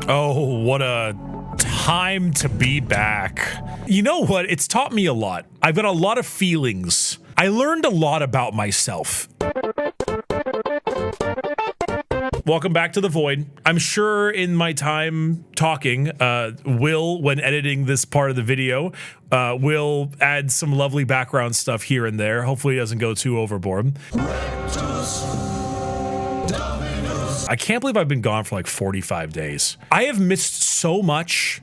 Oh, what a time to be back. You know what? It's taught me a lot. I've got a lot of feelings. I learned a lot about myself. Welcome back to The Void. I'm sure in my time talking, Will, when editing this part of the video, will add some lovely background stuff here and there. Hopefully it doesn't go too overboard. I can't believe I've been gone for like 45 days. I have missed so much.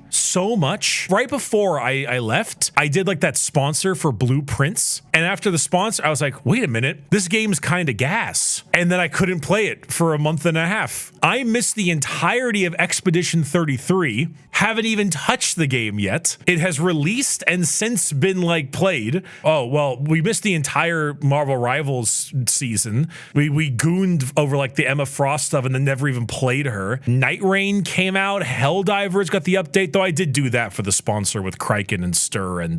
Right before I left, I did like that sponsor for Blueprints. And after the sponsor, I was like, wait a minute, this game's kind of gas. And then I couldn't play it for a month and a half. I missed the entirety of Expedition 33. Haven't even touched the game yet. It has released and since been like played. Oh, well, we missed the entire Marvel Rivals season. We gooned over like the Emma Frost stuff and then never even played her. Night Rain came out. Helldivers got the update, though I did do that for the sponsor with Kraken and Stir and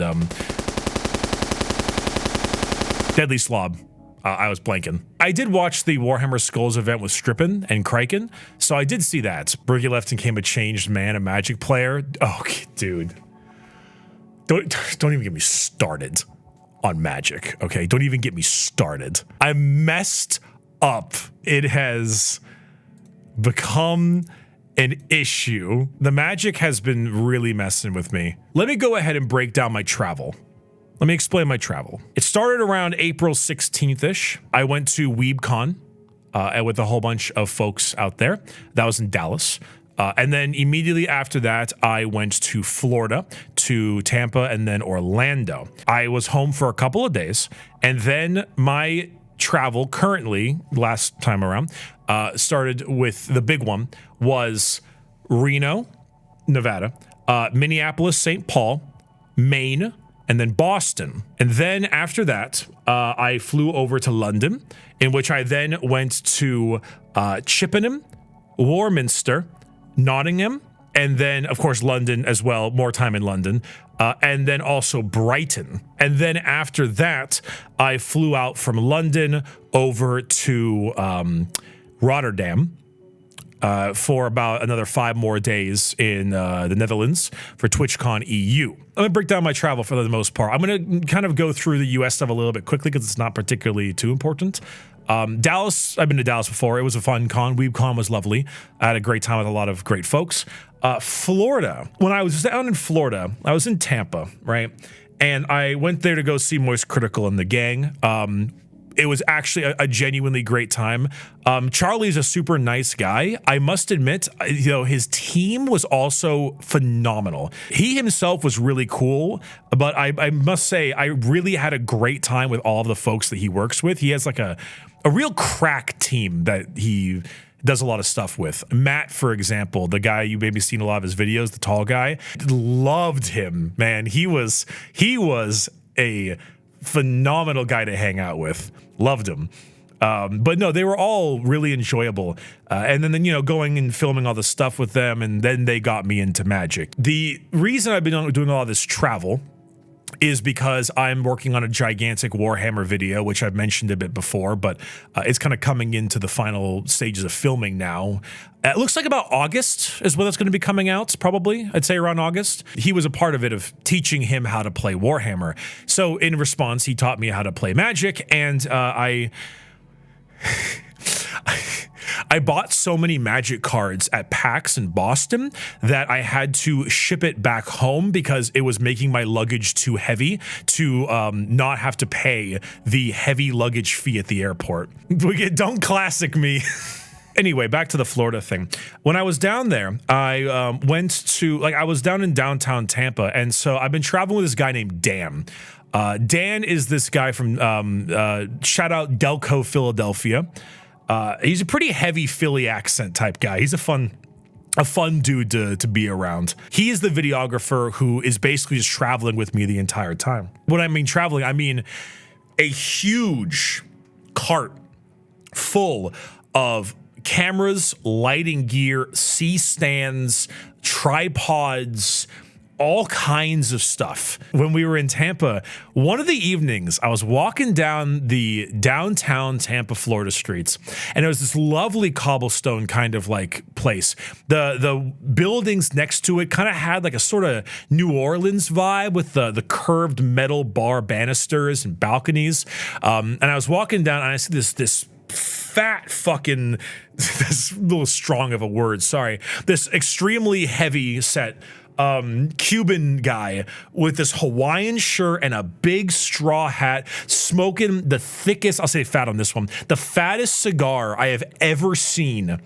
Deadly Slob. I was blanking. I did watch the Warhammer Skulls event with Strippin and Kraken, so I did see that. Bricky left and came a changed man, a Magic player. Oh, dude. Don't even get me started on Magic, okay? Don't even get me started. I messed up. It has become an issue. The Magic has been really messing with me. Let me go ahead and break down my travel. Let me explain my travel. It started around April 16th-ish. I went to WeebCon with a whole bunch of folks out there. That was in Dallas. And then immediately after that, I went to Florida, to Tampa, and then Orlando. I was home for a couple of days. And then my travel currently, last time around, started with the big one, was Reno, Nevada, Minneapolis, St. Paul, Maine, and then Boston. And then after that, I flew over to London, in which I then went to Chippenham, Warminster, Nottingham, and then, of course, London as well, more time in London, and then also Brighton. And then after that, I flew out from London over to Rotterdam, for about another 5 more days in the Netherlands for TwitchCon EU. I'm going to break down my travel for the most part. I'm going to kind of go through the US stuff a little bit quickly because it's not particularly too important. Dallas, I've been to Dallas before. It was a fun con. WeebCon was lovely. I had a great time with a lot of great folks. Florida, when I was down in Florida, I was in Tampa, right? And I went there to go see Moist Critical and the gang. It was actually a genuinely great time. Charlie's a super nice guy. I must admit, his team was also phenomenal. He himself was really cool, but I must say, I really had a great time with all of the folks that he works with. He has like a real crack team that he does a lot of stuff with. Matt, for example, the guy you maybe seen a lot of his videos, the tall guy, loved him, man. He was a phenomenal guy to hang out with. Loved him. But no, they were all really enjoyable. And then, going and filming all the stuff with them, and then they got me into Magic. The reason I've been doing all this travel is because I'm working on a gigantic Warhammer video, which I've mentioned a bit before, but it's kind of coming into the final stages of filming now. It looks like about August is when it's going to be coming out, probably. I'd say around August. He was a part of it, of teaching him how to play Warhammer. So in response, he taught me how to play Magic, and I bought so many Magic cards at PAX in Boston that I had to ship it back home because it was making my luggage too heavy to not have to pay the heavy luggage fee at the airport. Don't classic me. Anyway, back to the Florida thing. When I was down there, I I was down in downtown Tampa, and so I've been traveling with this guy named Dan. Dan is this guy from, shout out Delco, Philadelphia. He's a pretty heavy Philly accent type guy. He's a fun dude to be around. He is the videographer who is basically just traveling with me the entire time. When I mean traveling, I mean a huge cart full of cameras, lighting gear, C-stands, tripods, all kinds of stuff. When we were in Tampa, one of the evenings, I was walking down the downtown Tampa, Florida streets, and there was this lovely cobblestone kind of like place. The buildings next to it kind of had like a sort of New Orleans vibe with the curved metal bar banisters and balconies. And I was walking down, and I see this fat fucking, this little strong of a word, sorry, this extremely heavy set Cuban guy with this Hawaiian shirt and a big straw hat, smoking the thickest, I'll say fat on this one, the fattest cigar I have ever seen.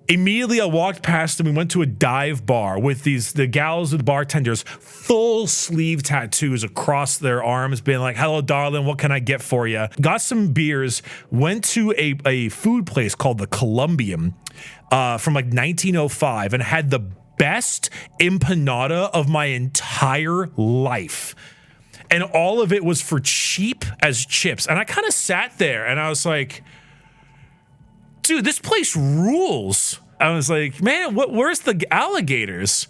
Immediately, I walked past him. We went to a dive bar with the gals, the bartenders, full sleeve tattoos across their arms, being like, "Hello, darling, what can I get for you?" Got some beers. Went to a food place called the Colombian from like 1905, and had the best empanada of my entire life. And all of it was for cheap as chips. And I kind of sat there, and I was like, dude, this place rules. I was like, man, where's the alligators?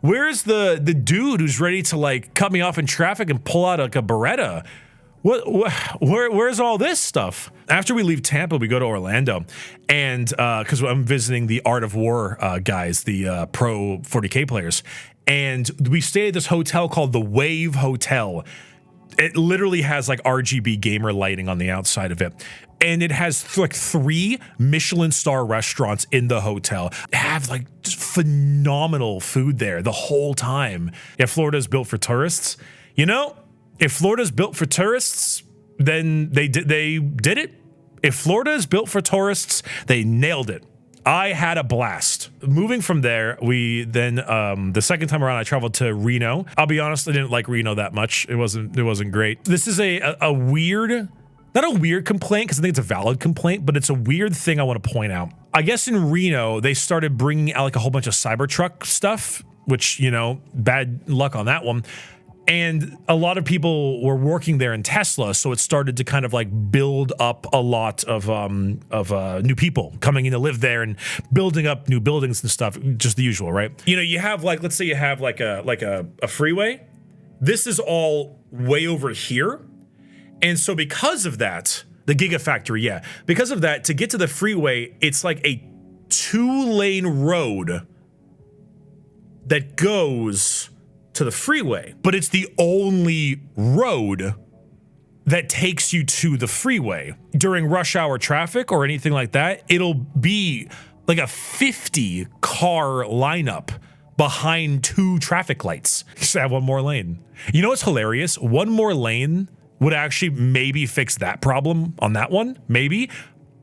Where's the dude who's ready to like cut me off in traffic and pull out like a Beretta? Where's all this stuff? After we leave Tampa, we go to Orlando, and because I'm visiting the Art of War guys, the pro 40K players, and we stay at this hotel called the Wave Hotel. It literally has like RGB gamer lighting on the outside of it. And it has like 3 Michelin star restaurants in the hotel. Have like just phenomenal food there the whole time. Yeah, Florida's built for tourists. You know, if Florida's built for tourists, then they did it. If Florida is built for tourists, they nailed it. I had a blast. Moving from there, we then the second time around I traveled to Reno. I'll be honest, I didn't like Reno that much. It wasn't great. This is a weird, not a weird complaint because I think it's a valid complaint, but it's a weird thing I want to point out. I guess in Reno they started bringing out like a whole bunch of Cybertruck stuff, which, you know, bad luck on that one. And a lot of people were working there in Tesla, so it started to kind of like build up a lot of new people coming in to live there and building up new buildings and stuff. Just the usual, right? You know, you have like, let's say you have like a freeway. This is all way over here, and so because of that, the Gigafactory, yeah, because of that, to get to the freeway, it's like a 2-lane road that goes to the freeway, but it's the only road that takes you to the freeway. During rush hour traffic or anything like that, it'll be like a 50 car lineup behind 2 traffic lights. Just add 1 more lane. You know what's hilarious? 1 more lane would actually maybe fix that problem on that one, maybe,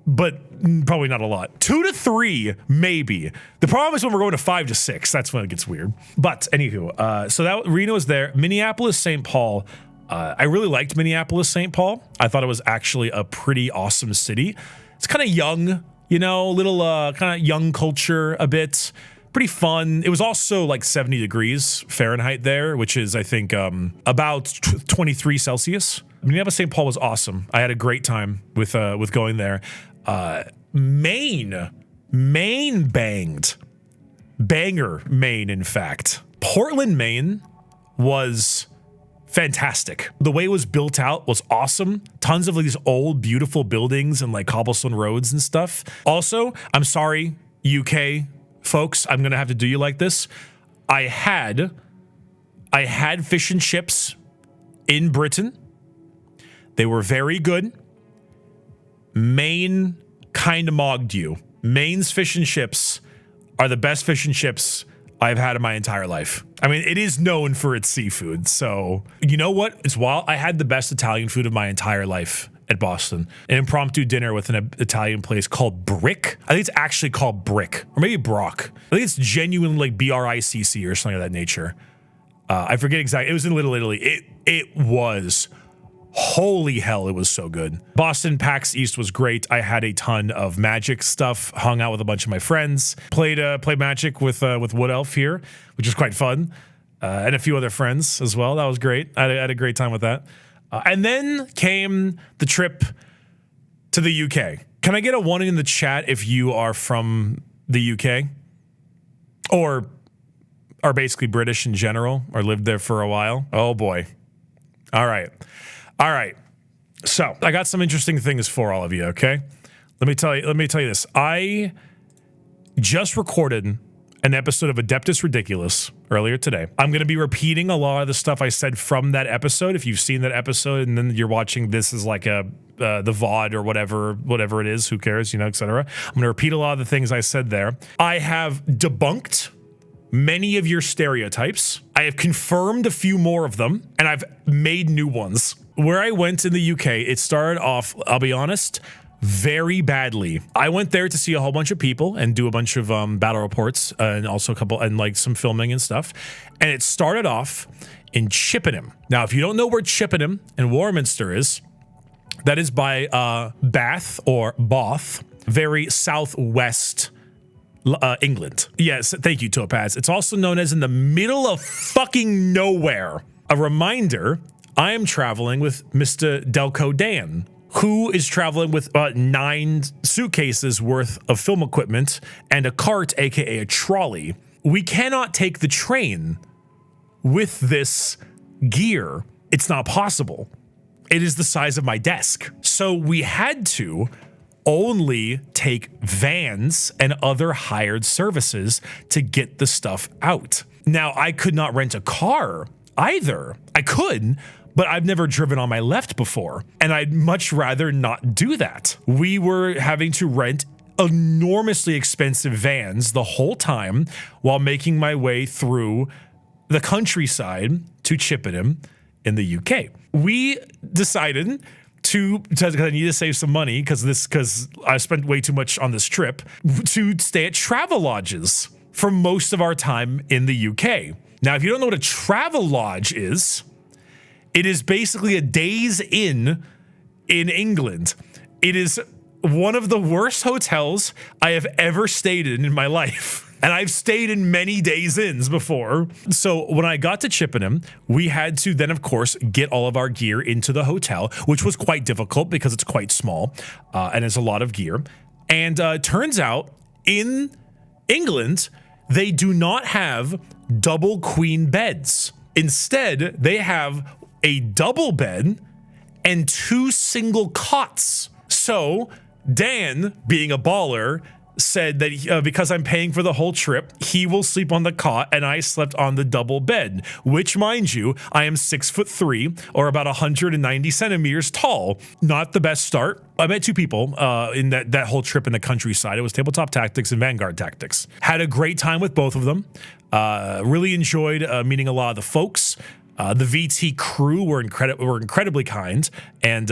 but probably not a lot. 2 to 3, maybe. The problem is when we're going to 5 to 6. That's when it gets weird. But anywho, so that Reno is there. Minneapolis, St. Paul. I really liked Minneapolis, St. Paul. I thought it was actually a pretty awesome city. It's kind of young, you know, little kind of young culture a bit. Pretty fun. It was also like 70 degrees Fahrenheit there, which is, I think, about 23 Celsius. Minneapolis, St. Paul was awesome. I had a great time with going there. Maine banged. Banger Maine, in fact. Portland, Maine was fantastic. The way it was built out was awesome. Tons of these old, beautiful buildings and like cobblestone roads and stuff. Also, I'm sorry, UK folks, I'm gonna have to do you like this. I had fish and chips in Britain. They were very good. Maine kind of mogged you. Maine's fish and chips are the best fish and chips I've had in my entire life. I mean, it is known for its seafood. So, you know what? It's wild. I had the best Italian food of my entire life at Boston. An impromptu dinner with an Italian place called Brick. I think it's actually called Brick, or maybe Brock. I think it's genuinely like BRICC or something of that nature. I forget exactly. It was in Little Italy. It was, holy hell, it was so good. Boston PAX East was great. I had a ton of Magic stuff, hung out with a bunch of my friends, played Magic with Wood Elf here, which was quite fun, and a few other friends as well. That was great. I had a great time with that. And then came the trip to the UK. Can I get a 1 in the chat if you are from the UK? Or are basically British in general or lived there for a while. Oh boy. All right. So I got some interesting things for all of you. Okay. Let me tell you this. I just recorded an episode of Adeptus Ridiculous earlier today. I'm going to be repeating a lot of the stuff I said from that episode. If you've seen that episode and then you're watching this as like the VOD or whatever it is, who cares, etc. I'm going to repeat a lot of the things I said there. I have debunked many of your stereotypes. I have confirmed a few more of them, and I've made new ones. Where I went in the UK, it started off, I'll be honest, very badly. I went there to see a whole bunch of people and do a bunch of battle reports and also a couple and like some filming and stuff. And it started off in Chippenham. Now, if you don't know where Chippenham and Warminster is, that is by Bath or Bath, very southwest England. Yes, thank you, Topaz. It's also known as in the middle of fucking nowhere. A reminder, I am traveling with Mr. Delco Dan, who is traveling with 9 suitcases worth of film equipment and a cart, aka a trolley. We cannot take the train with this gear. It's not possible. It is the size of my desk. So we had to only take vans and other hired services to get the stuff out. Now, I could not rent a car either. I could, but I've never driven on my left before, and I'd much rather not do that. We were having to rent enormously expensive vans the whole time while making my way through the countryside to Chippenham in the UK. We decided because I need to save some money because I spent way too much on this trip, to stay at travel lodges for most of our time in the UK. Now, if you don't know what a travel lodge is, it is basically a Days Inn in England. It is one of the worst hotels I have ever stayed in my life. And I've stayed in many Days Inns before. So when I got to Chippenham, we had to then, of course, get all of our gear into the hotel, which was quite difficult because it's quite small and it's a lot of gear. And turns out in England, they do not have double queen beds. Instead, they have a double bed and 2 single cots. So Dan, being a baller, said that because I'm paying for the whole trip, he will sleep on the cot and I slept on the double bed, which, mind you, I am 6'3" or about 190 centimeters tall. Not the best start. I met 2 people in that whole trip in the countryside. It was Tabletop Tactics and Vanguard Tactics. Had a great time with both of them. Really enjoyed meeting a lot of the folks. The VT crew were incredibly kind and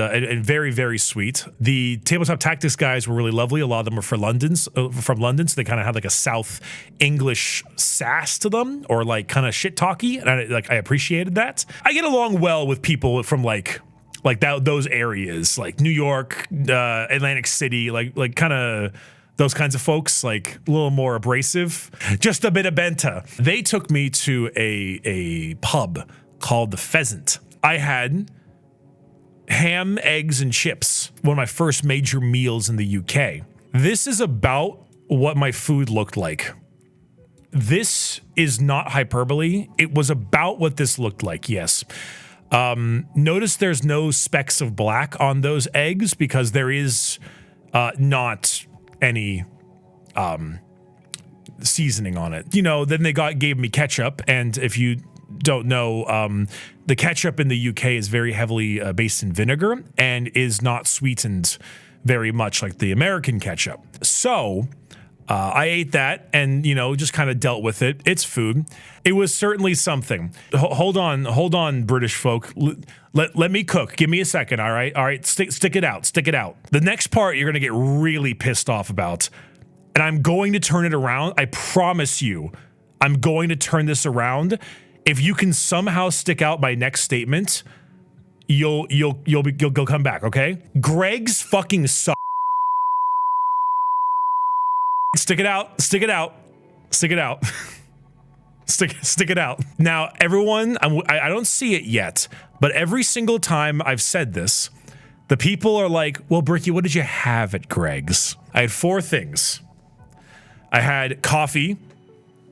very, very sweet. The Tabletop Tactics guys were really lovely. A lot of them were from London, so they kind of had like a South English sass to them, or like kind of shit talky, and I appreciated that. I get along well with people from like those areas, like New York, Atlantic City, like kind of those kinds of folks, like a little more abrasive, just a bit of benta. They took me to a pub called the Pheasant. I had ham, eggs, and chips, one of my first major meals in the UK. This is about what my food looked like. This is not hyperbole. It was about what this looked like, yes. Notice there's no specks of black on those eggs because there is not any seasoning on it. Then they gave me ketchup, and if you don't know, the ketchup in the UK is very heavily based in vinegar and is not sweetened very much like the American ketchup. So I ate that and, just kind of dealt with it. It's food. It was certainly something. Hold on, British folk. Let me cook. Give me a second, all right? Stick it out. The next part you're going to get really pissed off about, and I'm going to turn it around. I promise you, I'm going to turn this around. If you can somehow stick out my next statement, you'll come back, okay? Greg's fucking suck. Stick it out. Stick it out. Now, everyone, I don't see it yet, but every single time I've said this, the people are like, well, Bricky, what did you have at Greg's? I had 4 things. I had coffee,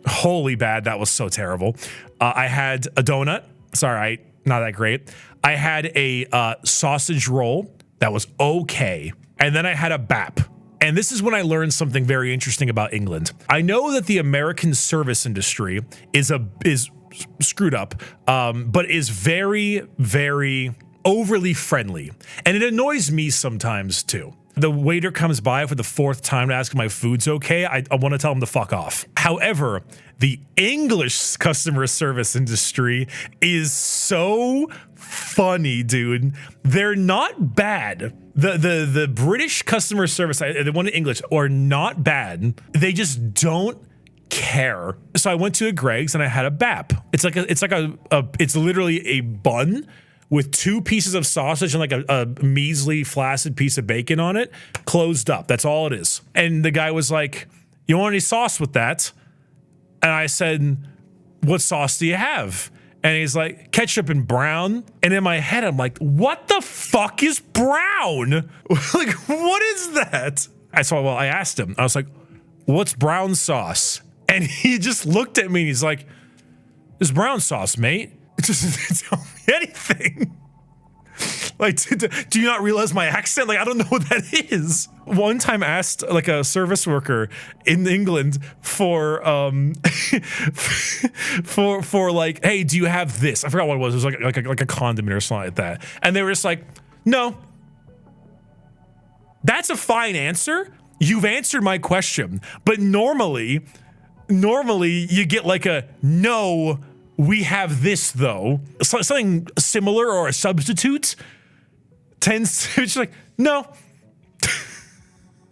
Holy bad. That was so terrible. I had a donut. Sorry, not that great. I had a sausage roll that was okay. And then I had a bap. And this is when I learned something very interesting about England. I know that the American service industry is screwed up, but is very, very overly friendly. And it annoys me sometimes too. The waiter comes by for the 4th time to ask if my food's okay. I want to tell him to fuck off. However, the English customer service industry is so funny, dude. They're not bad. The British customer service, the one in English, are not bad. They just don't care. So I went to a Greg's and I had a bap. It's literally a bun with 2 pieces of sausage and like a measly flaccid piece of bacon on it, closed up. That's all it is. And the guy was like, "You want any sauce with that?" And I said, "What sauce do you have?" And he's like, "Ketchup and brown." And in my head, I'm like, what the fuck is brown? Like, what is that? I asked him, I was like, "What's brown sauce?" And he just looked at me and he's like, "It's brown sauce, mate." It doesn't tell me anything. Like, do you not realize my accent? Like, I don't know what that is. One time asked like a service worker in England for for like, "Hey, do you have this?" I forgot what it was. It was like a condiment or something like that. And they were just like, "No." That's a fine answer. You've answered my question. But normally you get like a no. We have this though. Something similar or a substitute tends to just like, no.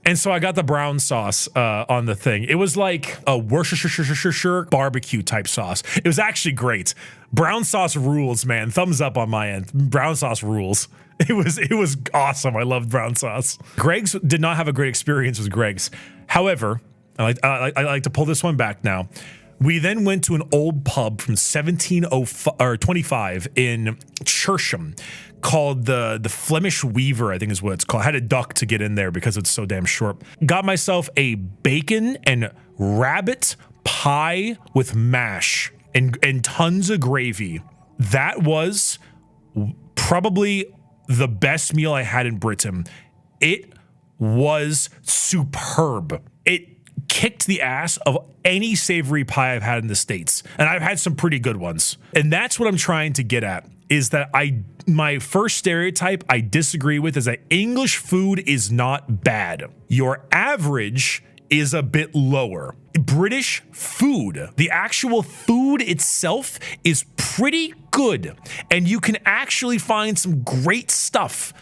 And so I got the brown sauce on the thing. It was like a Worcestershire barbecue type sauce. It was actually great. Brown sauce rules, man. Thumbs up on my end. Brown sauce rules. It was awesome. I loved brown sauce. Greg's did not have a great experience with Greg's. However, I like to pull this one back now. We then went to an old pub from 1725 in Churcham called the Flemish Weaver, I think is what it's called. I had to duck to get in there because it's so damn short. Got myself a bacon and rabbit pie with mash and tons of gravy. That was probably the best meal I had in Britain. It was superb. It kicked the ass of any savory pie I've had in the States. And I've had some pretty good ones. And that's what I'm trying to get at, is that my first stereotype I disagree with is that English food is not bad. Your average is a bit lower. British food, the actual food itself, is pretty good. And you can actually find some great stuff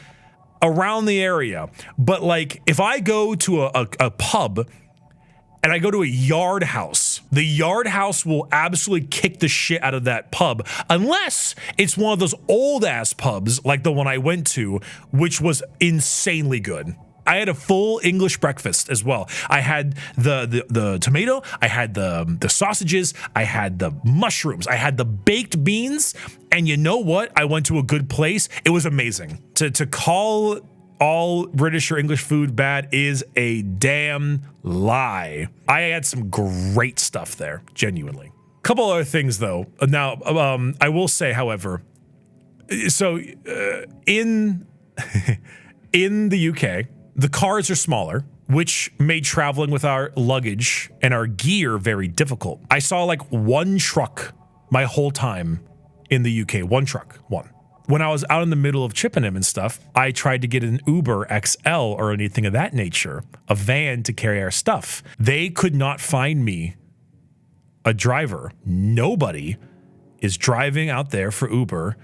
around the area. But like, if I go to a pub and I go to a yard house, the yard house will absolutely kick the shit out of that pub, unless it's one of those old ass pubs like the one I went to, which was insanely good. I had a full English breakfast as well. I had the tomato, I had the sausages, I had the mushrooms, I had the baked beans, and you know what? I went to a good place. It was amazing. To call all British or English food bad is a damn lie. I had some great stuff there, genuinely. Couple other things though. Now, I will say, however, so in the UK, the cars are smaller, which made traveling with our luggage and our gear very difficult. I saw like one truck my whole time in the UK. One truck, one. When I was out in the middle of Chippenham and stuff, I tried to get an Uber XL or anything of that nature, a van to carry our stuff. They could not find me a driver. Nobody is driving out there for Uber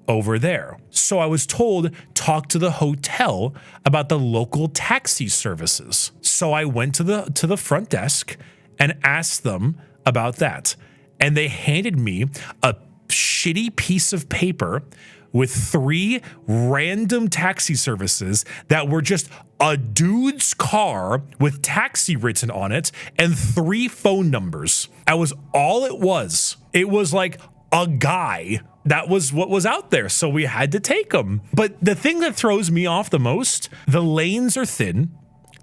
over there. So I was told, talk to the hotel about the local taxi services. So I went to the front desk and asked them about that. And they handed me a shitty piece of paper with 3 random taxi services that were just a dude's car with taxi written on it and 3 phone numbers. That was all it was. It was like a guy. That was what was out there, so we had to take them. But the thing that throws me off the most, the lanes are thin,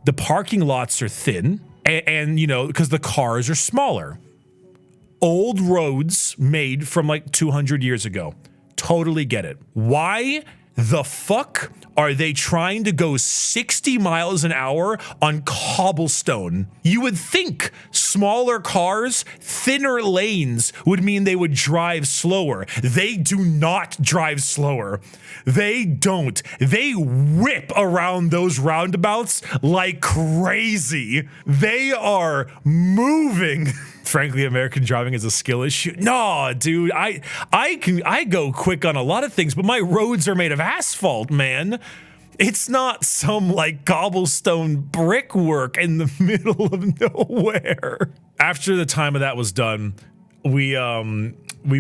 the parking lots are thin, and you know, because the cars are smaller. Old roads made from like 200 years ago. Totally get it. Why the fuck are they trying to go 60 miles an hour on cobblestone? You would think smaller cars, thinner lanes would mean they would drive slower. They do not drive slower. They don't. They whip around those roundabouts like crazy. They are moving. Frankly, American driving is a skill issue. No, dude, I go quick on a lot of things, but my roads are made of asphalt, man. It's not some like cobblestone brickwork in the middle of nowhere. After the time of that was done, we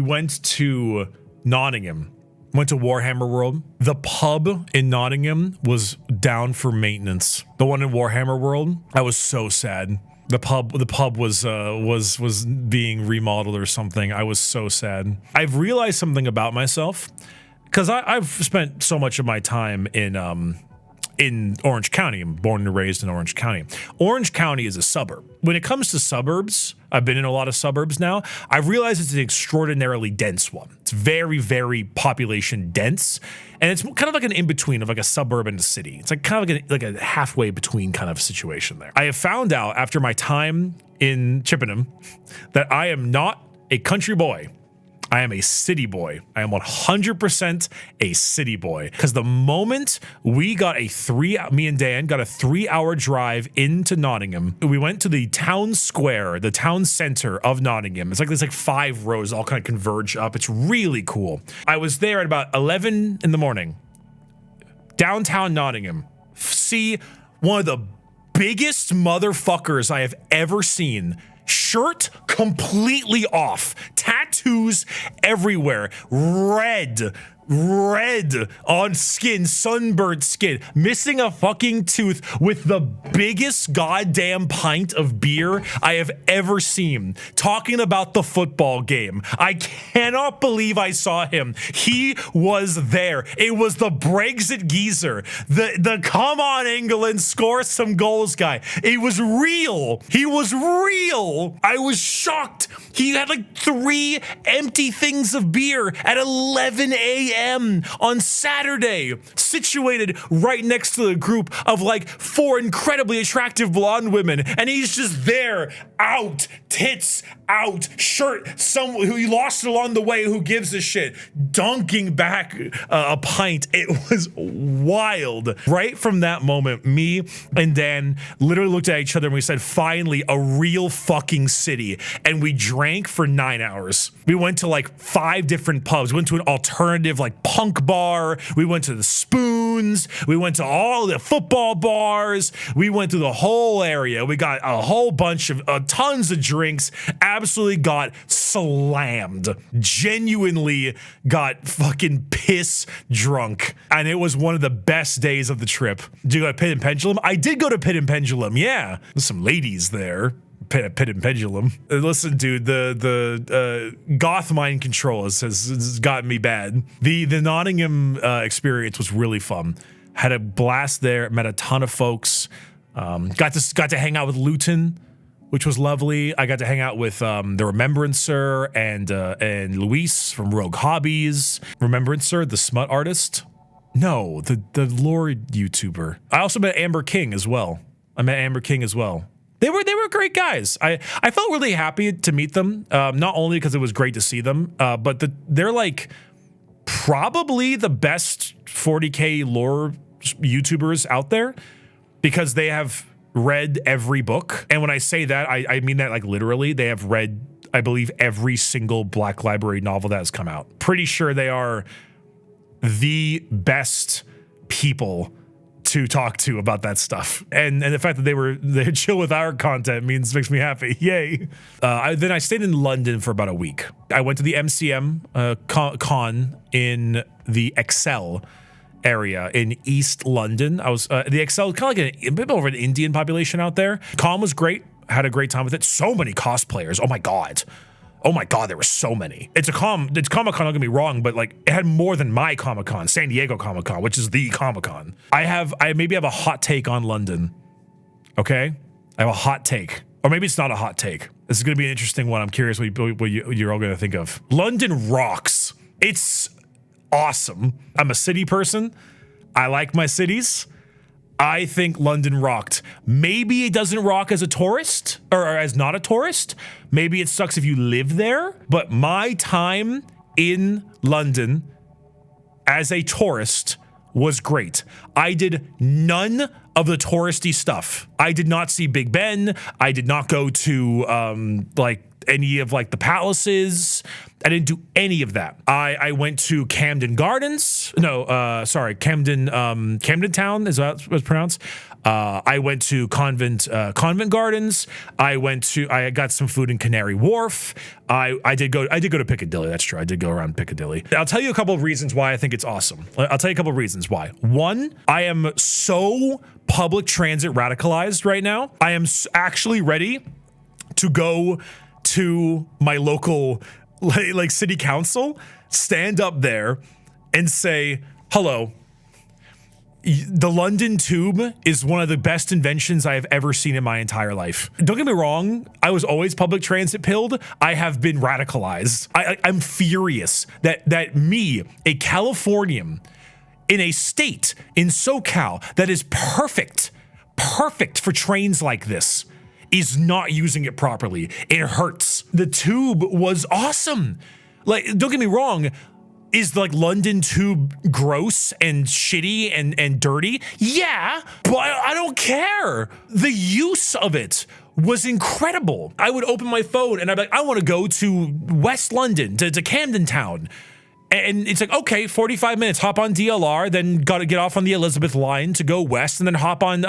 went to Nottingham. Went to Warhammer World. The pub in Nottingham was down for maintenance. The one in Warhammer World, I was so sad. The pub was being remodeled or something. I was so sad. I've realized something about myself because I've spent so much of my time in Orange County. I'm born and raised in Orange County. Orange County is a suburb. When it comes to suburbs, I've been in a lot of suburbs now. I've realized it's an extraordinarily dense one. It's very, very population dense. And it's kind of like an in-between of like a suburb and a city. It's like kind of like a halfway between kind of situation there. I have found out after my time in Chippenham that I am not a country boy. I am a city boy. I am 100% a city boy. Because the moment me and Dan got a 3-hour drive into Nottingham, we went to the town square, the town center of Nottingham. It's like there's like 5 rows all kind of converge up. It's really cool. I was there at about 11 in the morning. Downtown Nottingham. See one of the biggest motherfuckers I have ever seen. Shirt completely off, tattoos everywhere, red on skin, sunburned skin, missing a fucking tooth with the biggest goddamn pint of beer I have ever seen, talking about the football game. I cannot believe I saw him. He was there. It was the Brexit geezer, the come on England, score some goals guy. It was real. He was real. I was shocked. He had like 3 empty things of beer at 11 a.m. on Saturday, situated right next to the group of like 4 incredibly attractive blonde women, and he's just there, out, tits out, shirt, someone who he lost along the way, who gives a shit, dunking back a pint. It was wild. Right from that moment, me and Dan literally looked at each other and we said, finally, a real fucking city. And we drank for 9 hours. We went to like 5 different pubs. We went to an alternative like punk bar. We went to the Spoons. We went to all the football bars. We went through the whole area. We got a whole bunch of tons of drinks. Absolutely got slammed. Genuinely got fucking piss drunk. And it was one of the best days of the trip. Did you go to Pit and Pendulum? I did go to Pit and Pendulum, yeah. There's some ladies there. Pit and Pendulum. Listen, dude, the goth mind control has gotten me bad. The Nottingham experience was really fun. Had a blast there. Met a ton of folks. Got to hang out with Luton, which was lovely. I got to hang out with the Remembrancer and Luis from Rogue Hobbies. Remembrancer, the smut artist. No, the lore YouTuber. I also met Amber King as well. They were great guys. I felt really happy to meet them, not only because it was great to see them, but they're like probably the best 40K lore YouTubers out there because they have read every book. And when I say that, I mean that like literally. They have read, I believe, every single Black Library novel that has come out. Pretty sure they are the best people to talk to about that stuff, and the fact that they chill with our content makes me happy. Yay! Then I stayed in London for about a week. I went to the MCM con in the Excel area in East London. I was the Excel, kind of like a bit over an Indian population out there. Con was great. Had a great time with it. So many cosplayers. Oh my god, there were so many. It's Comic-Con, don't get me wrong, but like it had more than my Comic-Con, San Diego Comic-Con, which is the Comic-Con. I maybe have a hot take on London. Okay? I have a hot take. Or maybe it's not a hot take. This is going to be an interesting one. I'm curious what you're all going to think of. London rocks. It's awesome. I'm a city person. I like my cities. I think London rocked. Maybe it doesn't rock as a tourist or as not a tourist. Maybe it sucks if you live there. But my time in London as a tourist was great. I did none of the touristy stuff. I did not see Big Ben. I did not go to like any of like the palaces. I didn't do any of that. I went to Camden Gardens. No, sorry, Camden Town is that what it's pronounced. I went to Convent Gardens. I got some food in Canary Wharf. I did go to Piccadilly. That's true. I did go around Piccadilly. I'll tell you a couple of reasons why I think it's awesome. I'll tell you a couple of reasons why. One, I am so public transit radicalized right now. I am actually ready to go to my local like city council, stand up there and say, hello, the London Tube is one of the best inventions I have ever seen in my entire life. Don't get me wrong, I was always public transit pilled. I have been radicalized. I'm furious that me, a Californian, in a state in SoCal that is perfect for trains like this, is not using it properly. It hurts. The tube was awesome. Like, don't get me wrong, is like London Tube gross and shitty and dirty? Yeah, but I don't care. The use of it was incredible. I would open my phone and I'd be like, I want to go to West London, to Camden Town. And it's like, okay, 45 minutes, hop on DLR, then got to get off on the Elizabeth line to go west, and then hop on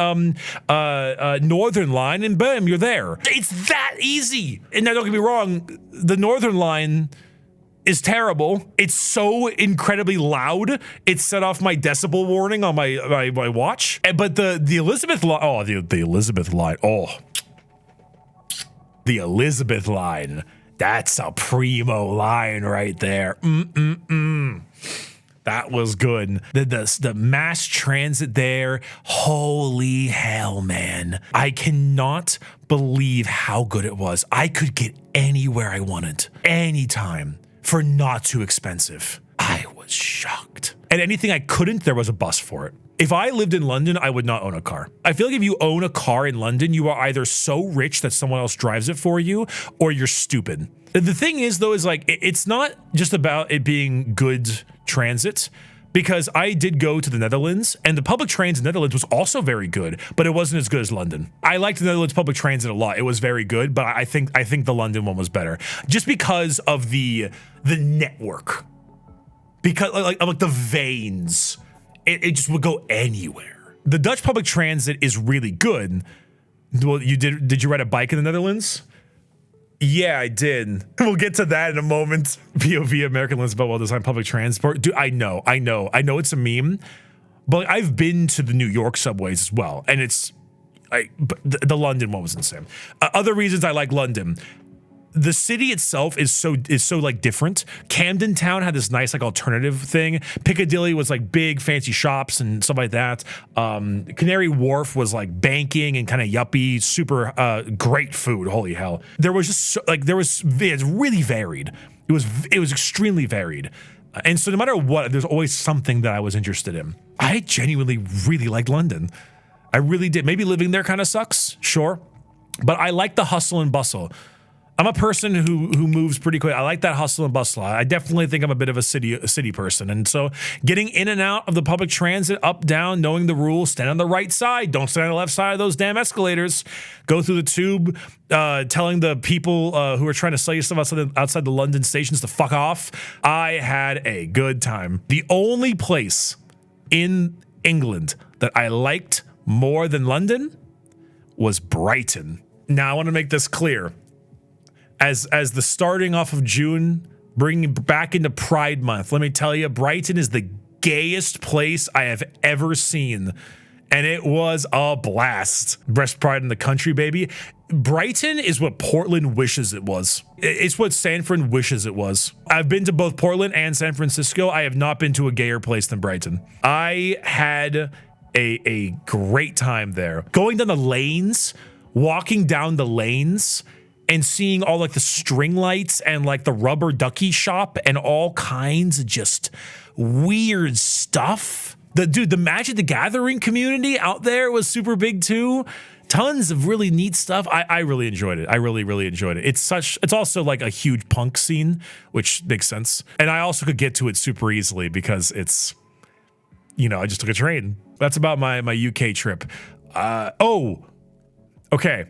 Northern line, and boom, you're there. It's that easy. And now don't get me wrong, the Northern line is terrible. It's so incredibly loud. It set off my decibel warning on my watch. But the Elizabeth line, oh, the Elizabeth line, oh. The Elizabeth line. That's a primo line right there. That was good. The mass transit there, holy hell, man. I cannot believe how good it was. I could get anywhere I wanted, anytime, for not too expensive. I was shocked. And anything I couldn't, there was a bus for it. If I lived in London, I would not own a car. I feel like if you own a car in London, you are either so rich that someone else drives it for you, or you're stupid. The thing is, though, is like, it's not just about it being good transit, because I did go to the Netherlands, and the public transit in the Netherlands was also very good, but it wasn't as good as London. I liked the Netherlands public transit a lot. It was very good, but I think the London one was better, just because of the network, because like the veins. It just would go anywhere. The Dutch public transit is really good. Well, did you ride a bike in the Netherlands? Yeah, I did. We'll get to that in a moment. POV, American learns about well-designed public transport. Dude, I know it's a meme, but I've been to the New York subways as well, and but the London one was insane. Other reasons I like London. The city itself is so like different. Camden Town had this nice like alternative thing. Piccadilly was like big fancy shops and stuff like that. Canary Wharf was like banking and kind of yuppie, super great food. Holy hell! There was just it's really varied. It was extremely varied, and so no matter what, there's always something that I was interested in. I genuinely really liked London. I really did. Maybe living there kind of sucks, sure, but I like the hustle and bustle. I'm a person who moves pretty quick. I like that hustle and bustle. I definitely think I'm a bit of a city person. And so getting in and out of the public transit, up, down, knowing the rules, stand on the right side, don't stand on the left side of those damn escalators, go through the tube, telling the people who are trying to sell you stuff outside the London stations to fuck off. I had a good time. The only place in England that I liked more than London was Brighton. Now I want to make this clear. As the starting off of June, bringing back into Pride Month, let me tell you, Brighton is the gayest place I have ever seen. And it was a blast. Breast pride in the country, baby. Brighton is what Portland wishes it was. It's what San Fran wishes it was. I've been to both Portland and San Francisco. I have not been to a gayer place than Brighton. I had a great time there. Going down the lanes, walking down the lanes, and seeing all like the string lights and like the rubber ducky shop and all kinds of just weird stuff. The Magic the Gathering community out there was super big too. Tons of really neat stuff. I really enjoyed it. I really enjoyed it. It's also like a huge punk scene, which makes sense. And I also could get to it super easily because it's, I just took a train. That's about my UK trip. Okay.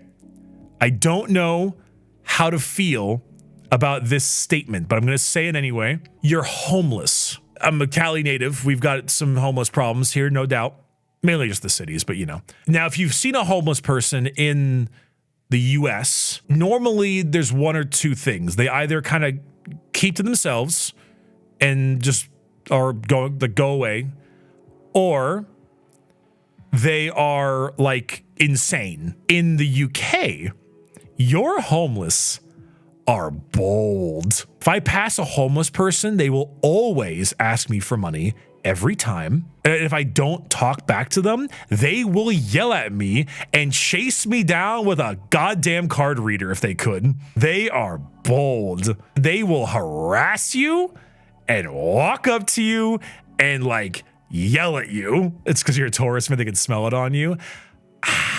I don't know how to feel about this statement, but I'm going to say it anyway. You're homeless. I'm a Cali native. We've got some homeless problems here, no doubt. Mainly just the cities, but Now, if you've seen a homeless person in the US, normally there's one or two things. They either kind of keep to themselves and just go away, or they are like insane. In the UK, your homeless are bold. If I pass a homeless person, they will always ask me for money every time. And if I don't talk back to them, they will yell at me and chase me down with a goddamn card reader if they could. They are bold. They will harass you and walk up to you and like yell at you. It's because you're a tourist, maybe they can smell it on you.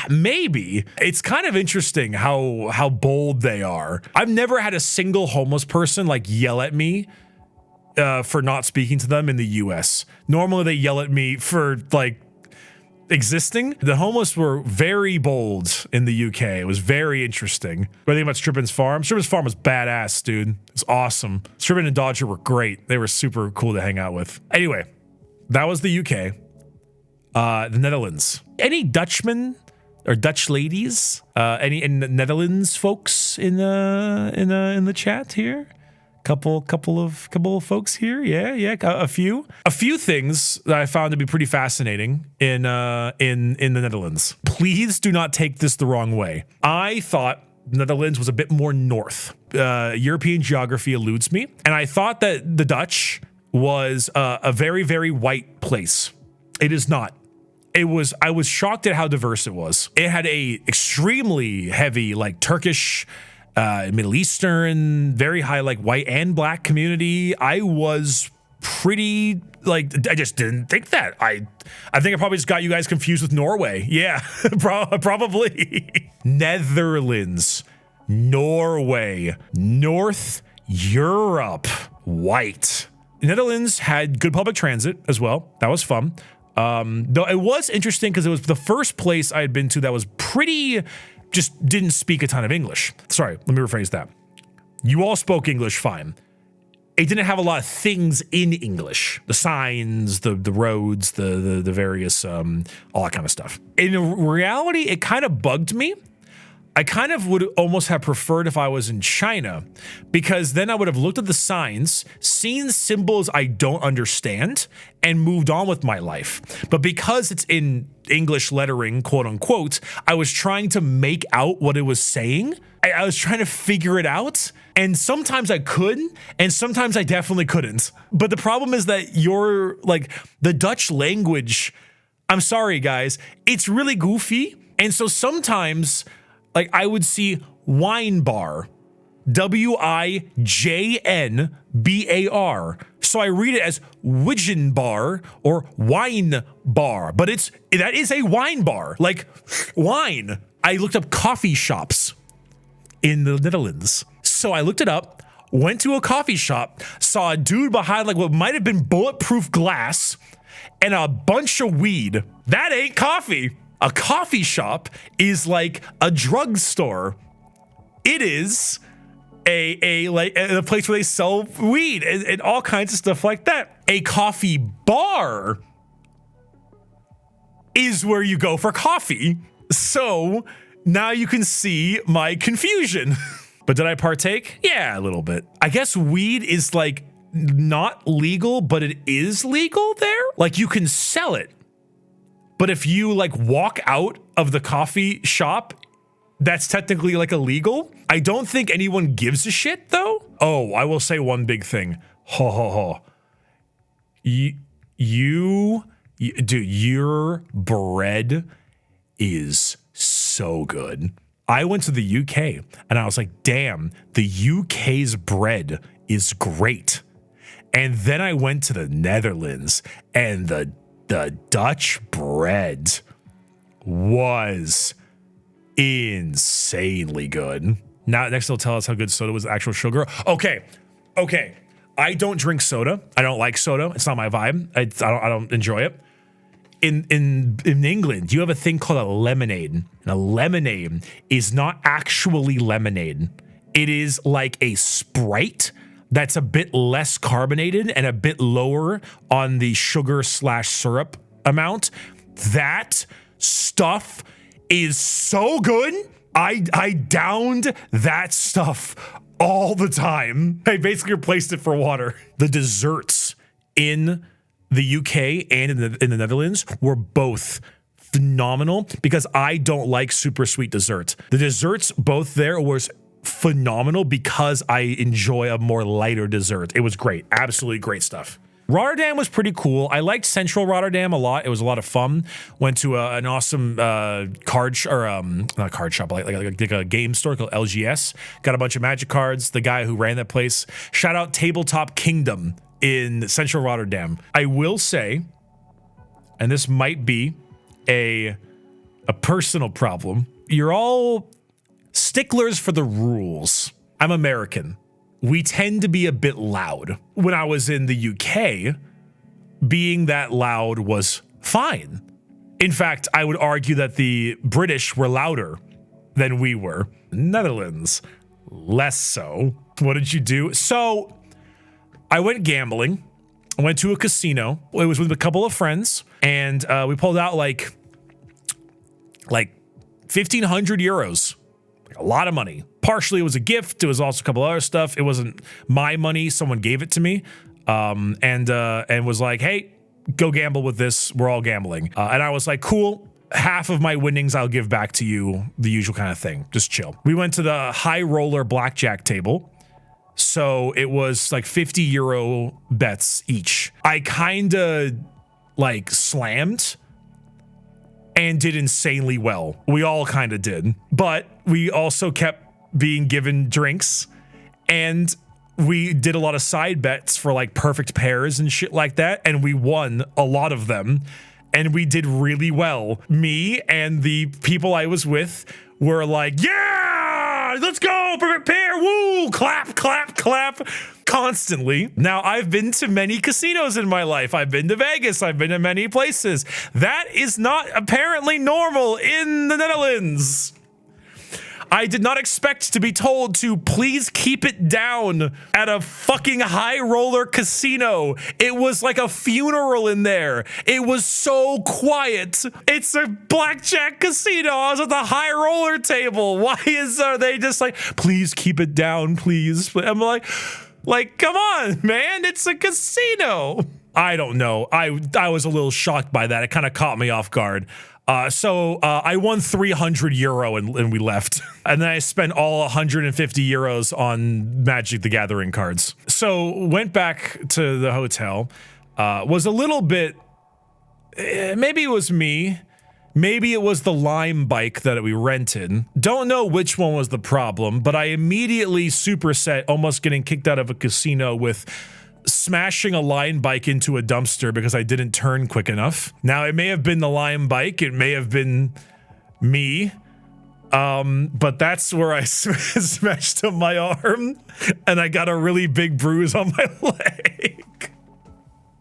Maybe. It's kind of interesting how bold they are. I've never had a single homeless person like yell at me for not speaking to them in the US. Normally they yell at me for like existing. The homeless were very bold in the UK. It was very interesting. What do you think about Strippin's farm? Strippin's farm was badass, dude. It's awesome. Strippin and Dodger were great. They were super cool to hang out with. Anyway, that was the UK. The Netherlands. Any Dutchmen or Dutch ladies? Any Netherlands folks in the chat here? Couple of folks here. Yeah. A few things that I found to be pretty fascinating in the Netherlands. Please do not take this the wrong way. I thought the Netherlands was a bit more north. European geography eludes me, and I thought that the Dutch was a very, very white place. It is not. I was shocked at how diverse it was. It had a extremely heavy like Turkish, Middle Eastern, very high like white and black community. I was pretty like, I just didn't think that. I think I probably just got you guys confused with Norway. Yeah, probably. Netherlands, Norway, North Europe, white. Netherlands had good public transit as well. That was fun. Though it was interesting because it was the first place I had been to that was pretty, just didn't speak a ton of English. Sorry, let me rephrase that. You all spoke English fine. It didn't have a lot of things in English. The signs, the roads, the various, all that kind of stuff. In reality, it kind of bugged me. I kind of would almost have preferred if I was in China, because then I would have looked at the signs, seen symbols I don't understand, and moved on with my life. But because it's in English lettering, quote unquote, I was trying to make out what it was saying. I was trying to figure it out. And sometimes I could, and sometimes I definitely couldn't. But the problem is that the Dutch language, I'm sorry guys, it's really goofy. And so sometimes like I would see wine bar, WIJNBAR. So I read it as Widgen bar or wine bar, but that is a wine bar, like wine. I looked up coffee shops in the Netherlands. So I looked it up, went to a coffee shop, saw a dude behind like what might have been bulletproof glass and a bunch of weed. That ain't coffee. A coffee shop is like a drugstore. It is a place where they sell weed and all kinds of stuff like that. A coffee bar is where you go for coffee. So now you can see my confusion. But did I partake? Yeah, a little bit. I guess weed is like not legal, but it is legal there. Like you can sell it. But if you like walk out of the coffee shop, that's technically like illegal. I don't think anyone gives a shit though. Oh, I will say one big thing. Dude, your bread is so good. I went to the UK and I was like, damn, the UK's bread is great. And then I went to the Netherlands and the Dutch bread was insanely good. Now, next they'll tell us how good soda was, actual sugar. Okay. I don't drink soda. I don't like soda. It's not my vibe. I don't enjoy it. In England, you have a thing called a lemonade. And a lemonade is not actually lemonade. It is like a Sprite that's a bit less carbonated and a bit lower on the sugar/syrup amount. That stuff is so good. I downed that stuff all the time. I basically replaced it for water. The desserts in the UK and in the Netherlands were both phenomenal because I don't like super sweet desserts. The desserts both there was phenomenal because I enjoy a more lighter dessert. It was great. Absolutely great stuff. Rotterdam was pretty cool. I liked Central Rotterdam a lot. It was a lot of fun. Went to an awesome not card shop, like a game store called LGS. Got a bunch of Magic cards. The guy who ran that place. Shout out Tabletop Kingdom in Central Rotterdam. I will say, and this might be a personal problem, you're all sticklers for the rules. I'm American. We tend to be a bit loud. When I was in the UK, being that loud was fine. In fact, I would argue that the British were louder than we were. Netherlands, less so. What did you do? So I went gambling. I went to a casino. It was with a couple of friends, and we pulled out like 1,500 euros. A lot of money. Partially it was a gift. It was also a couple other stuff. It wasn't my money. Someone gave it to me, and was like, "Hey, go gamble with this. We're all gambling." And I was like, "Cool. Half of my winnings I'll give back to you." The usual kind of thing. Just chill. We went to the high roller blackjack table. So it was like 50 euro bets each. I kind of like slammed and did insanely well. We all kind of did, but we also kept being given drinks, and we did a lot of side bets for like perfect pairs and shit like that, and we won a lot of them, and we did really well. Me and the people I was with were like, yeah, let's go, perfect pair, woo, clap, clap, clap, constantly. Now, I've been to many casinos in my life. I've been to Vegas. I've been to many places. That is not apparently normal in the Netherlands. I did not expect to be told to please keep it down at a fucking high roller casino. It was like a funeral in there. It was so quiet. It's a blackjack casino. I was at the high roller table. Why are they just like, please keep it down, please? I'm like, come on, man. It's a casino. I don't know. I was a little shocked by that. It kind of caught me off guard. So I won 300 euro and we left. And then I spent all 150 euros on Magic the Gathering cards. So went back to the hotel, was a little bit, maybe it was me. Maybe it was the Lime bike that we rented. Don't know which one was the problem, but I immediately superset almost getting kicked out of a casino with smashing a Lime bike into a dumpster because I didn't turn quick enough. Now, it may have been the Lime bike. It may have been me. But that's where I smashed up my arm and I got a really big bruise on my leg.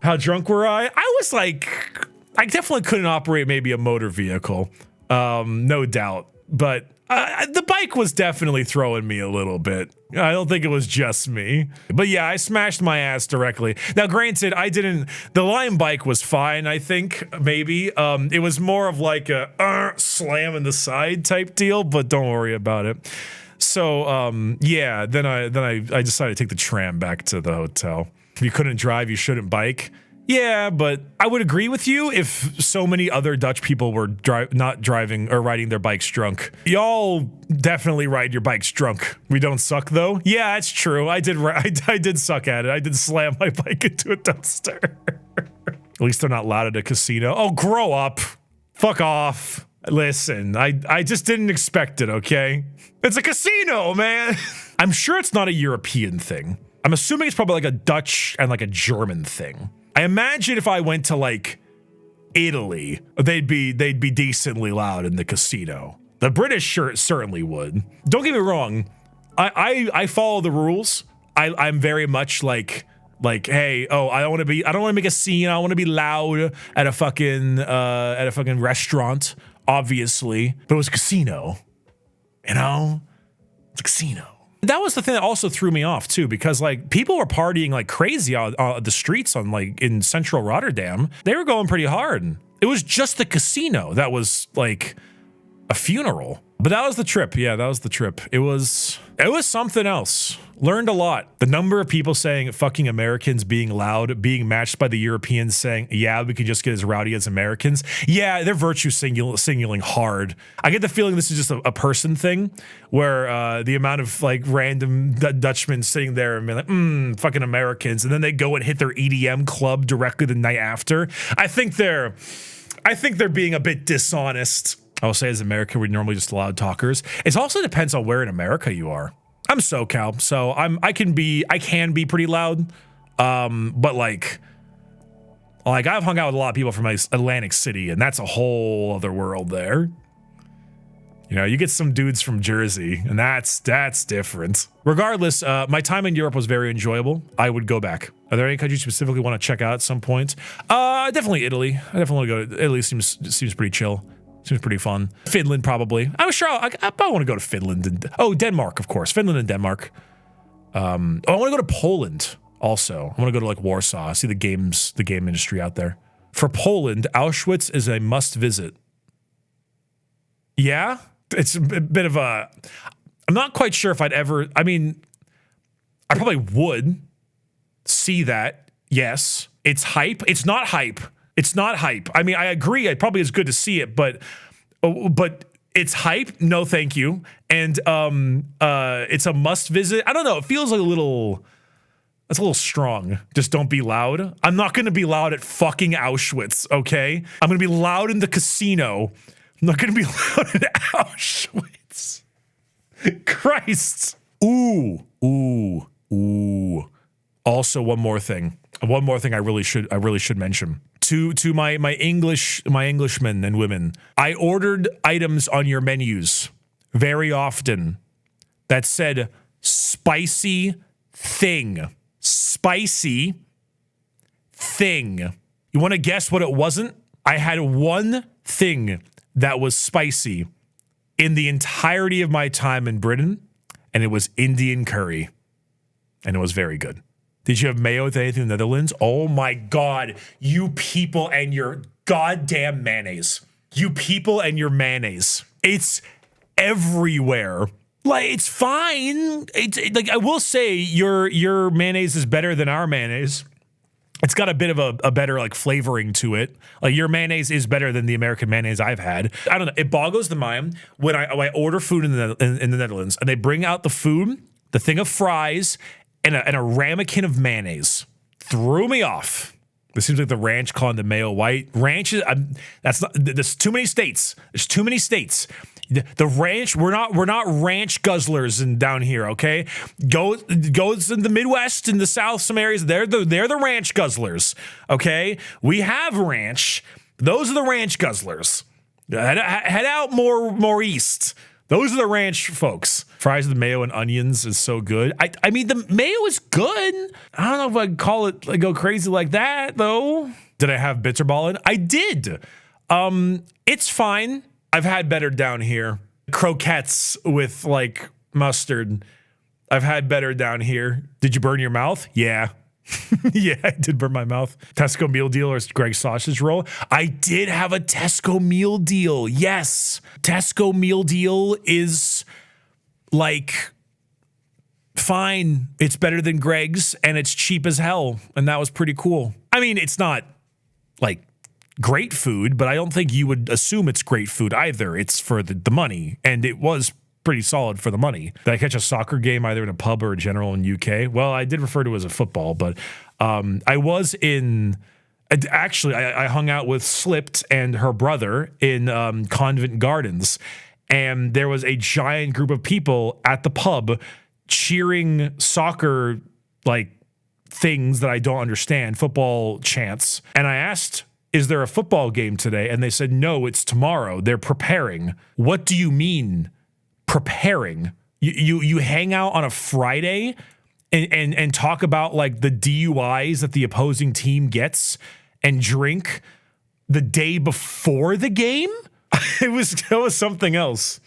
How drunk were I? I was like, I definitely couldn't operate maybe a motor vehicle. No doubt. But the bike was definitely throwing me a little bit. I don't think it was just me. But yeah, I smashed my ass directly. Now, granted, the Lime bike was fine, I think, maybe. It was more of like a slam in the side type deal, but don't worry about it. So, yeah, then I decided to take the tram back to the hotel. If you couldn't drive, you shouldn't bike. Yeah, but I would agree with you if so many other Dutch people were not driving or riding their bikes drunk. Y'all definitely ride your bikes drunk. We don't suck, though. Yeah, it's true. I did suck at it. I did slam my bike into a dumpster. At least they're not loud at a casino. Oh, grow up. Fuck off. Listen, I just didn't expect it, okay? It's a casino, man. I'm sure it's not a European thing. I'm assuming it's probably like a Dutch and like a German thing. I imagine if I went to like Italy, they'd be decently loud in the casino. The British certainly would. Don't get me wrong. I follow the rules. I'm very much like, hey, I don't want to make a scene. I don't want to be loud at a fucking restaurant, obviously. But it was a casino, you know? It's a casino. That was the thing that also threw me off too, because like people were partying like crazy on the streets on like in central Rotterdam. They were going pretty hard. It was just the casino that was like a funeral. But that was the trip. Yeah, that was the trip. It was something else. Learned a lot. The number of people saying fucking Americans being loud, being matched by the Europeans saying, yeah, we could just get as rowdy as Americans. Yeah, they're virtue signaling hard. I get the feeling this is just a person thing where the amount of like random Dutchmen sitting there and being like, fucking Americans. And then they go and hit their EDM club directly the night after. I think they're being a bit dishonest. I will say as America, we're normally just loud talkers. It also depends on where in America you are. I'm SoCal, so I can be pretty loud. But like I've hung out with a lot of people from like Atlantic City, and that's a whole other world there. You know, you get some dudes from Jersey, and that's different. Regardless, my time in Europe was very enjoyable. I would go back. Are there any countries you specifically want to check out at some point? Definitely Italy. I definitely want to go to Italy. Seems pretty chill. Seems pretty fun. Finland, probably. I was sure I want to go to Finland. Denmark, of course. Finland and Denmark. I want to go to Poland also. I want to go to like Warsaw, see the game industry out there. For Poland, Auschwitz is a must visit. Yeah? It's a bit of a... I'm not quite sure if I'd ever... I mean, I probably would see that. Yes. It's hype. It's not hype. It's not hype. I mean, I agree. It probably is good to see it, but it's hype. No, thank you. And it's a must visit. I don't know. It feels like that's a little strong. Just don't be loud. I'm not going to be loud at fucking Auschwitz, okay? I'm going to be loud in the casino. I'm not going to be loud at Auschwitz. Christ. Ooh. Also, one more thing I really should mention. To my Englishmen and women, I ordered items on your menus very often that said spicy thing. Spicy thing. You want to guess what it wasn't? I had one thing that was spicy in the entirety of my time in Britain, and it was Indian curry. And it was very good. Did you have mayo with anything in the Netherlands? Oh my God. You people and your goddamn mayonnaise. You people and your mayonnaise. It's everywhere. Like, it's fine. It's like, I will say your mayonnaise is better than our mayonnaise. It's got a bit of a better like flavoring to it. Like, your mayonnaise is better than the American mayonnaise I've had. I don't know. It boggles the mind when I order food in the Netherlands and they bring out the food, the thing of fries, and a ramekin of mayonnaise. Threw me off. It seems like the ranch calling the mayo white. Ranch is there's too many states. There's too many states. The ranch, we're not ranch guzzlers down here, okay? Goes in the Midwest and the South, some areas, they're the ranch guzzlers, okay? We have ranch. Those are the ranch guzzlers. Head out more east. Those are the ranch folks. Fries with mayo and onions is so good. I mean, the mayo is good. I don't know if I'd call it like go crazy like that, though. Did I have bitterball in? I did. It's fine. I've had better down here. Croquettes with like mustard. I've had better down here. Did you burn your mouth? Yeah. Yeah, I did burn my mouth. Tesco meal deal or Greg's sausage roll. I did have a Tesco meal deal. Yes. Tesco meal deal is like fine. It's better than Greg's and it's cheap as hell. And that was pretty cool. I mean, it's not like great food, but I don't think you would assume it's great food either. It's for the money. And it was pretty solid for the money. Did I catch a soccer game either in a pub or a general in UK? Well, I did refer to it as a football, but I was in Actually, I hung out with Slipped and her brother in Convent Gardens, and there was a giant group of people at the pub cheering soccer like things that I don't understand, football chants. And I asked, is there a football game today? And they said, no, it's tomorrow. They're preparing. What do you mean preparing? You hang out on a Friday and talk about like the DUIs that the opposing team gets and drink the day before the game? It was something else.